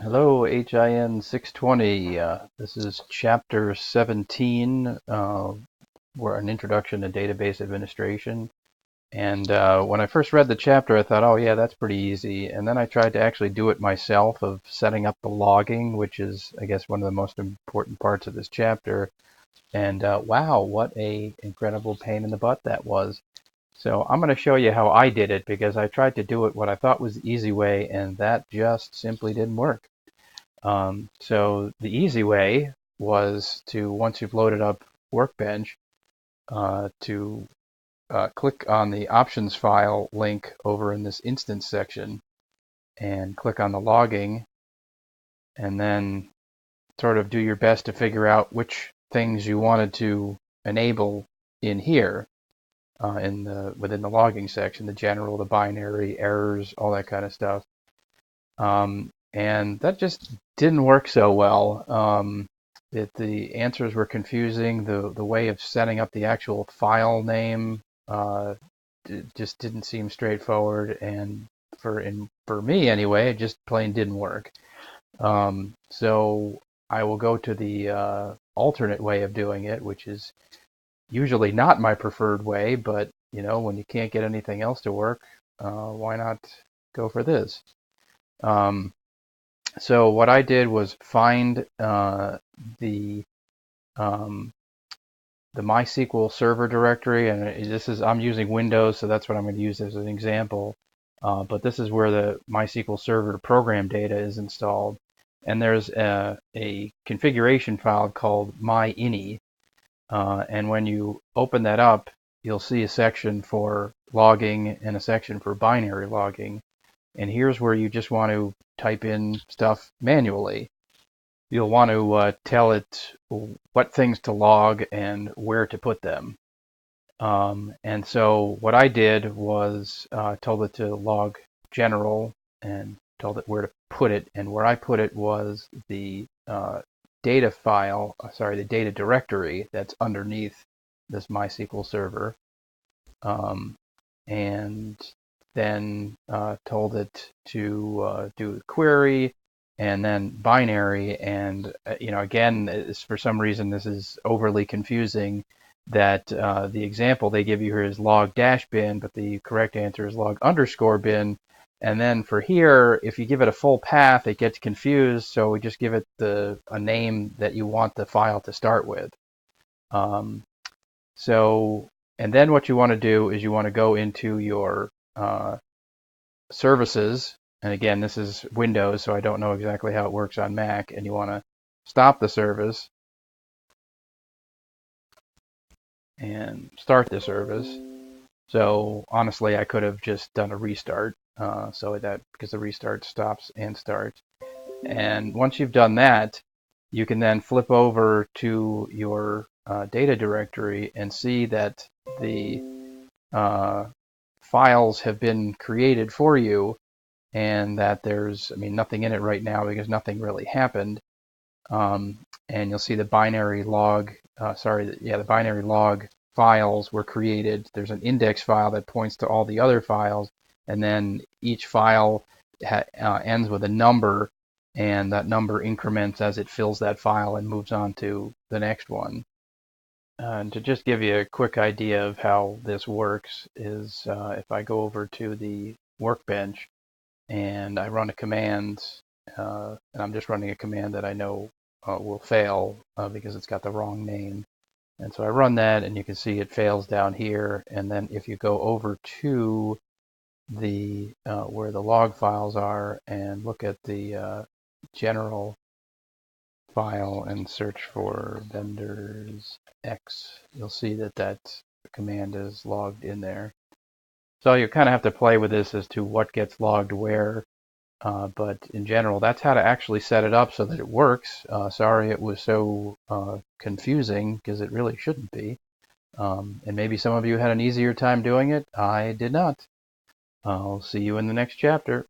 Hello, HIN620. This is Chapter 17, where an introduction to database administration. And when I first read the chapter, I thought, oh yeah, that's pretty easy. And then I tried to actually do it myself of setting up the logging, which is, I guess, one of the most important parts of this chapter. And wow, what a incredible pain in the butt that was. So I'm going to show you how I did it because I tried to do it what I thought was the easy way, and that just simply didn't work. So the easy way was to, once you've loaded up Workbench, to click on the options file link over in this instance section and click on the logging, and then sort of do your best to figure out which things you wanted to enable in here within the logging section, the general, the binary, errors, all that kind of stuff. And that just didn't work so well. The answers were confusing. The way of setting up the actual file name just didn't seem straightforward, and for me anyway, it just plain didn't work. So I will go to the alternate way of doing it, which is usually not my preferred way, but when you can't get anything else to work, why not go for this? So what I did was find the MySQL server directory, and I'm using Windows, so that's what I'm going to use as an example. But this is where the MySQL server program data is installed, and there's a configuration file called myini, and when you open that up, you'll see a section for logging and a section for binary logging. And here's where you just want to type in stuff manually. You'll want to tell it what things to log and where to put them. And so what I did was told it to log general and told it where to put it. And where I put it was the data file, the data directory that's underneath this MySQL server. And then told it to do the query and then binary. And again, for some reason this is overly confusing, that the example they give you here is log dash bin, but the correct answer is log underscore bin. And then for here, if you give it a full path, it gets confused, so we just give it a name that you want the file to start with. And then what you want to do is you want to go into your services, and again, this is Windows, so I don't know exactly how it works on Mac, and you want to stop the service and start the service. So honestly, I could have just done a restart, because the restart stops and starts. And once you've done that, you can then flip over to your data directory and see that the files have been created for you, and that there's, nothing in it right now because nothing really happened. And you'll see the binary log, the binary log files were created. There's an index file that points to all the other files, and then each file ends with a number, and that number increments as it fills that file and moves on to the next one. And to just give you a quick idea of how this works is if I go over to the Workbench and I run a command, and I'm just running a command that I know will fail because it's got the wrong name. And so I run that, and you can see it fails down here. And then if you go over to the where the log files are and look at the general file and search for vendors X, you'll see that command is logged in there. So you kind of have to play with this as to what gets logged where, but in general, that's how to actually set it up so that it works. Sorry it was so confusing, because it really shouldn't be. And maybe some of you had an easier time doing it. I did not. I'll see you in the next chapter.